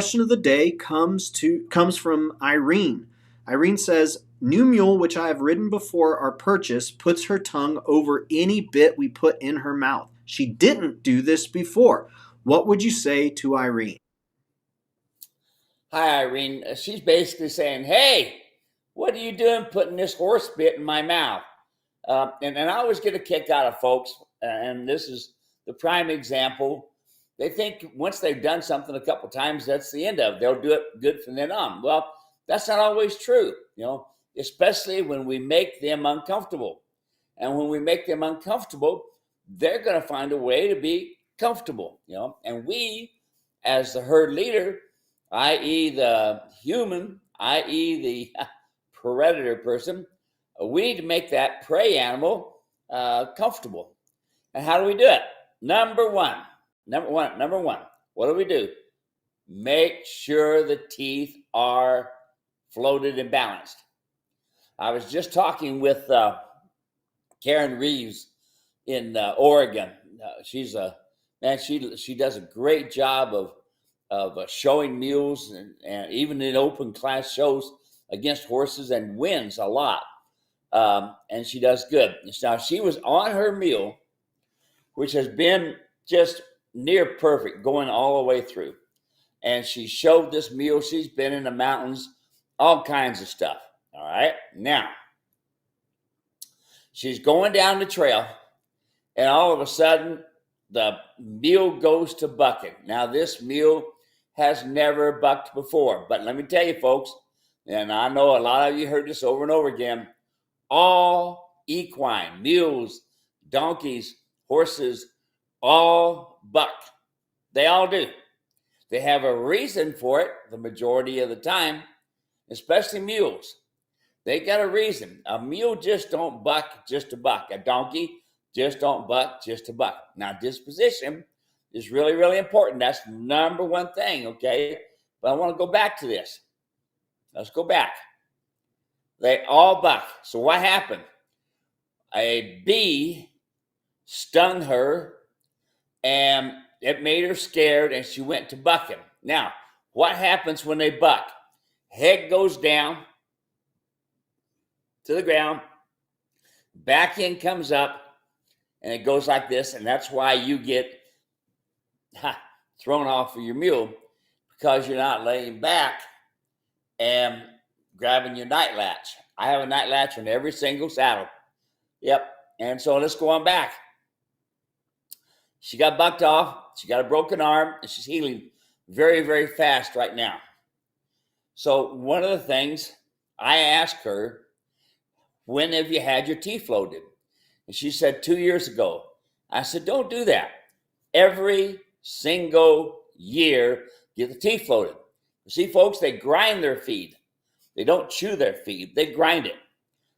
question of the day comes from Irene. Irene says, "New mule, which I have ridden before our purchase, puts her tongue over any bit we put in her mouth. She didn't do this before. What would you say to Irene?" Hi, Irene. She's basically saying, hey, what are you doing putting this horse bit in my mouth? And I always get a kick out of folks, and this is the prime example. They think once they've done something a couple times, that's the end of it. They'll do it good from then on. Well, that's not always true, especially when we make them uncomfortable. And when we make them uncomfortable, they're going to find a way to be comfortable, and we, as the herd leader, i.e. the human, i.e. the predator person, we need to make that prey animal comfortable. And how do we do it? Number one, what do we do? Make sure the teeth are floated and balanced. I was just talking with Karen Rees in Oregon. She's she does a great job of showing mules and even in open class shows against horses and wins a lot. And she does good. Now, she was on her mule, which has been just near perfect going all the way through. And she showed this mule. She's been in the mountains, all kinds of stuff. All right. Now, she's going down the trail, and all of a sudden, the mule goes to bucking. Now, this mule has never bucked before. But let me tell you, folks, and I know a lot of you heard this over and over again, all equine, mules, donkeys, horses, all buck. They all do. They have a reason for it the majority of the time, especially mules. They got a reason. A mule just don't buck just to buck. A donkey just don't buck just to buck. Now, disposition is really, really important. That's the number one thing, okay? But I want to go back to this. Let's go back. They all buck. So what happened? A bee stung her, and it made her scared, and she went to bucking. Now, what happens when they buck? Head goes down to the ground, back end comes up, and it goes like this, and that's why you get thrown off of your mule, because you're not laying back and grabbing your night latch. I have a night latch on every single saddle. Yep. And so let's go on back. She got bucked off. She got a broken arm, and she's healing very, very fast right now. So one of the things I asked her, when have you had your teeth loaded? And she said 2 years ago. I said, don't do that. Every single year, get the teeth loaded. You see, folks, they grind their feed. They don't chew their feed. They grind it.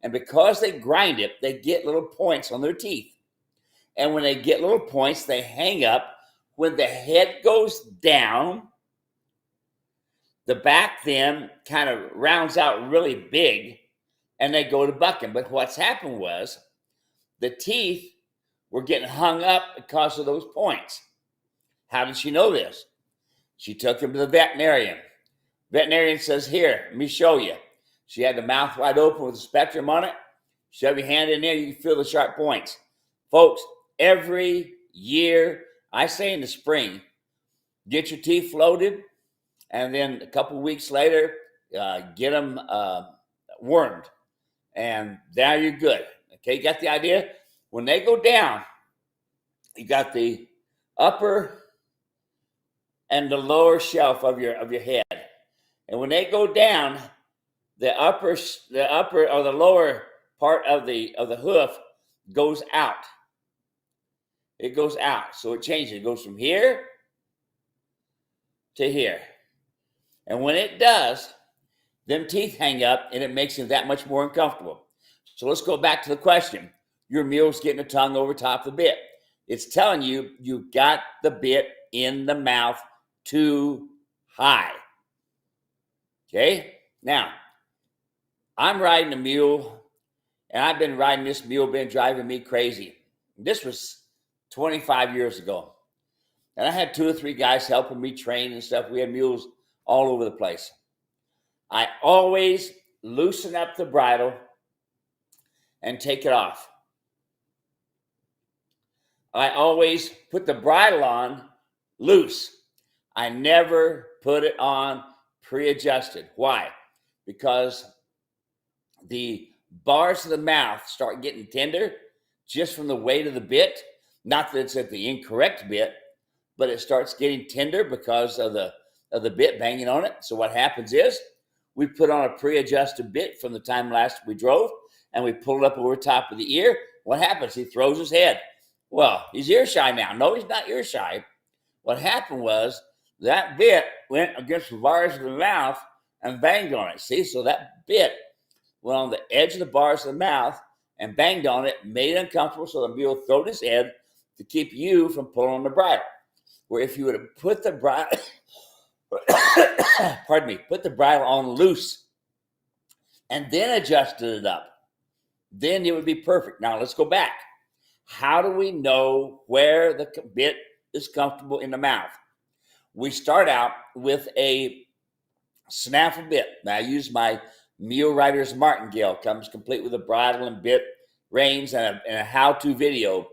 And because they grind it, they get little points on their teeth. And when they get little points, they hang up. When the head goes down, the back then kind of rounds out really big, and they go to bucking. But what's happened was the teeth were getting hung up because of those points. How did she know this? She took him to the veterinarian. Veterinarian says, here, let me show you. She had the mouth wide open with a spectrum on it. Shove your hand in there, you can feel the sharp points. Folks, every year, I say in the spring, get your teeth loaded, and then a couple weeks later, get them wormed. And now you're good. Okay, you got the idea? When they go down, you got the upper and the lower shelf of your head. And when they go down, the upper or the lower part of the hoof goes out. It goes out. So it changes. It goes from here to here. And when it does, them teeth hang up, and it makes them that much more uncomfortable. So let's go back to the question. Your mule's getting a tongue over top of the bit. It's telling you you got the bit in the mouth too high. Okay? Now, I'm riding a mule, and I've been riding this mule, been driving me crazy. This was 25 years ago. And I had 2 or 3 guys helping me train and stuff. We had mules all over the place. I always loosen up the bridle and take it off. I always put the bridle on loose. I never put it on pre-adjusted. Why? Because the bars of the mouth start getting tender just from the weight of the bit. Not that it's at the incorrect bit, but it starts getting tender because of the bit banging on it. So what happens is we put on a pre-adjusted bit from the time last we drove, and we pull it up over top of the ear. What happens? He throws his head. Well, he's ear shy now. No, he's not ear shy. What happened was that bit went against the bars of the mouth and banged on it. See, so that bit went on the edge of the bars of the mouth and banged on it, made it uncomfortable, so the mule throwed his head to keep you from pulling on the bridle. Where if you would have put the bridle, pardon me, put the bridle on loose and then adjusted it up, then it would be perfect. Now let's go back. How do we know where the bit is comfortable in the mouth? We start out with a snaf bit. Now I use my Mule Rider's Martingale. Comes complete with a bridle and bit, reins, and a how-to video.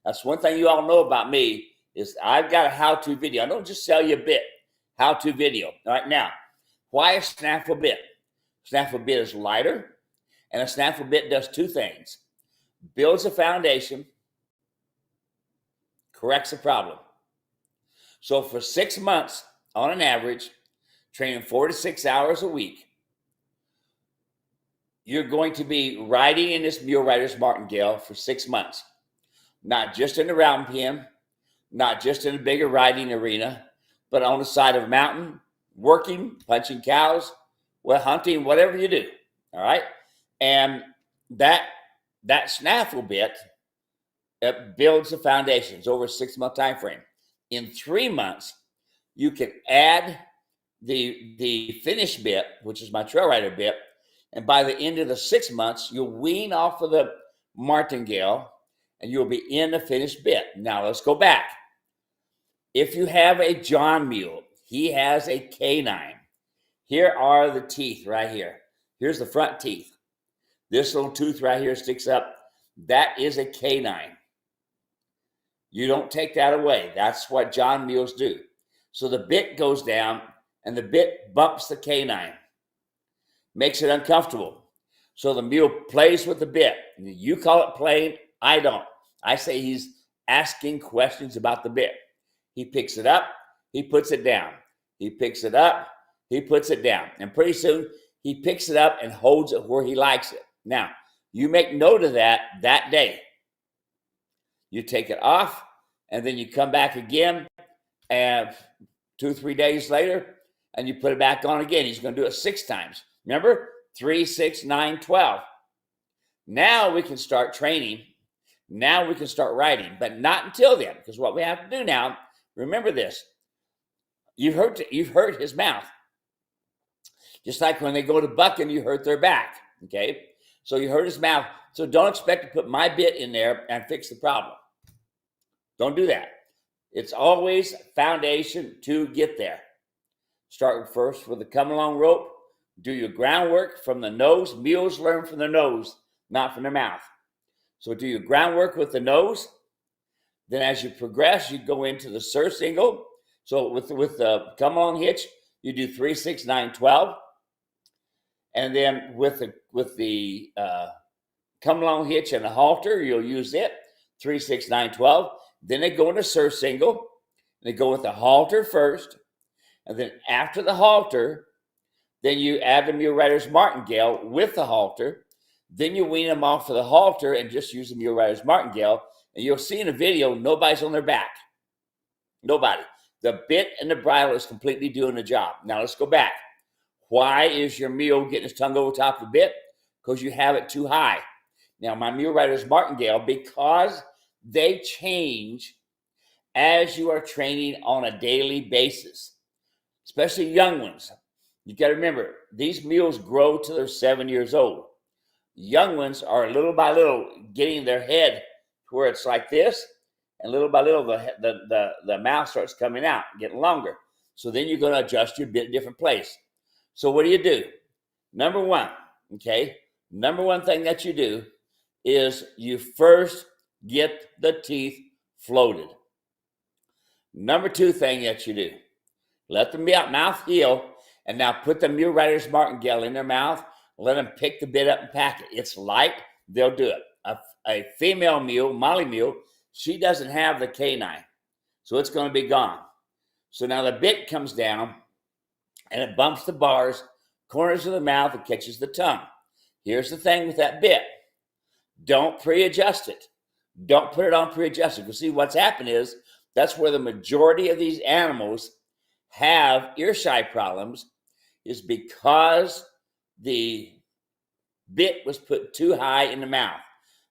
That's one thing you all know about me is I've got a how-to video. I don't just sell you a bit. How-to video. All right, now, why a snaffle bit? Snaffle bit is lighter, and a snaffle bit does two things. Builds a foundation, corrects a problem. So for 6 months, on an average, training 4 to 6 hours a week, you're going to be riding in this Mule Rider's Martingale for 6 months. Not just in the round pen, not just in a bigger riding arena, but on the side of a mountain, working, punching cows, hunting, whatever you do. All right? And that snaffle bit, it builds the foundations over a 6 month time frame. In 3 months, you can add the finish bit, which is my trail rider bit, and by the end of the 6 months, you'll wean off of the Martingale and you'll be in the finished bit. Now let's go back. If you have a John Mule, he has a canine. Here are the teeth right here. Here's the front teeth. This little tooth right here sticks up. That is a canine. You don't take that away. That's what John Mules do. So the bit goes down and the bit bumps the canine. Makes it uncomfortable. So the mule plays with the bit. You call it playing. I don't. I say he's asking questions about the bit. He picks it up. He puts it down. He picks it up. He puts it down. And pretty soon he picks it up and holds it where he likes it. Now, you make note of that day. You take it off, and then you come back again, and 2 or 3 days later, and you put it back on again. He's going to do it 6 times. Remember? 3, 6, 9, 12. Now we can start training. Now we can start riding, but not until then, because what we have to do now, remember this. You've hurt his mouth. Just like when they go to bucking, you hurt their back, okay? So you hurt his mouth. So don't expect to put my bit in there and fix the problem. Don't do that. It's always foundation to get there. Start first with the come along rope. Do your groundwork from the nose. Mules learn from the nose, not from their mouth. So do your groundwork with the nose. Then as you progress, you go into the sur single. So with the come along hitch, you do 3, 6, 9, 12. And then with the come along hitch and the halter, you'll use it 3, 6, 9, 12. Then they go into sur single. They go with the halter first, and then after the halter, then you add the Mule Rider's Martingale with the halter. Then you wean them off of the halter and just use the Mule Rider's Martingale. And you'll see in the video, nobody's on their back. Nobody. The bit and the bridle is completely doing the job. Now let's go back. Why is your mule getting his tongue over top of the bit? Because you have it too high. Now my Mule Rider's Martingale, because they change as you are training on a daily basis, especially young ones. You got to remember, these mules grow till they're 7 years old. Young ones are little by little getting their head to where it's like this, and little by little the mouth starts coming out, getting longer. So then you're going to adjust your bit a different place. So what do? Number one, okay, number one thing that you do is you first get the teeth floated. Number two thing that you do, let them be out mouth heel, and now put the Mule Rider's Martingale in their mouth, let them pick the bit up and pack it. It's light, they'll do it. A female mule, Molly mule, she doesn't have the canine, so it's going to be gone. So now the bit comes down, and it bumps the bars, corners of the mouth, and catches the tongue. Here's the thing with that bit. Don't pre-adjust it. Don't put it on pre-adjusted. Because see, what's happened is, that's where the majority of these animals have ear shy problems, is because the bit was put too high in the mouth.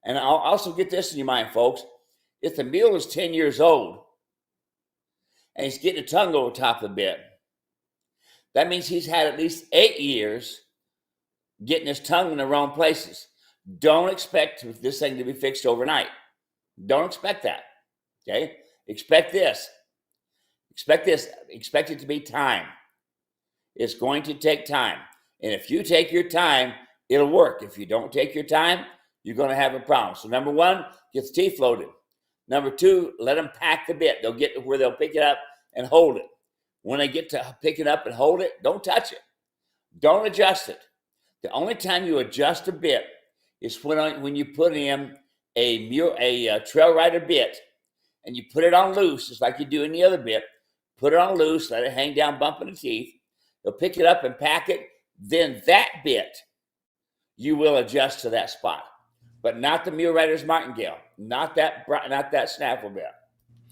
And I'll also get this in your mind, folks. If the mule is 10 years old and he's getting a tongue over top of the bit, that means he's had at least 8 years getting his tongue in the wrong places. Don't expect this thing to be fixed overnight. Don't expect that, okay? Expect this. Expect this. Expect it to be time. It's going to take time. And if you take your time, it'll work. If you don't take your time, you're going to have a problem. So number one, get the teeth loaded. Number two, let them pack the bit. They'll get to where they'll pick it up and hold it. When they get to pick it up and hold it, don't touch it. Don't adjust it. The only time you adjust a bit is when you put in a trail rider bit and you put it on loose, just like you do any other bit. Put it on loose, let it hang down, bumping the teeth. They'll pick it up and pack it. Then that bit, you will adjust to that spot. But not the Mule Rider's Martingale, not that snaffle bit.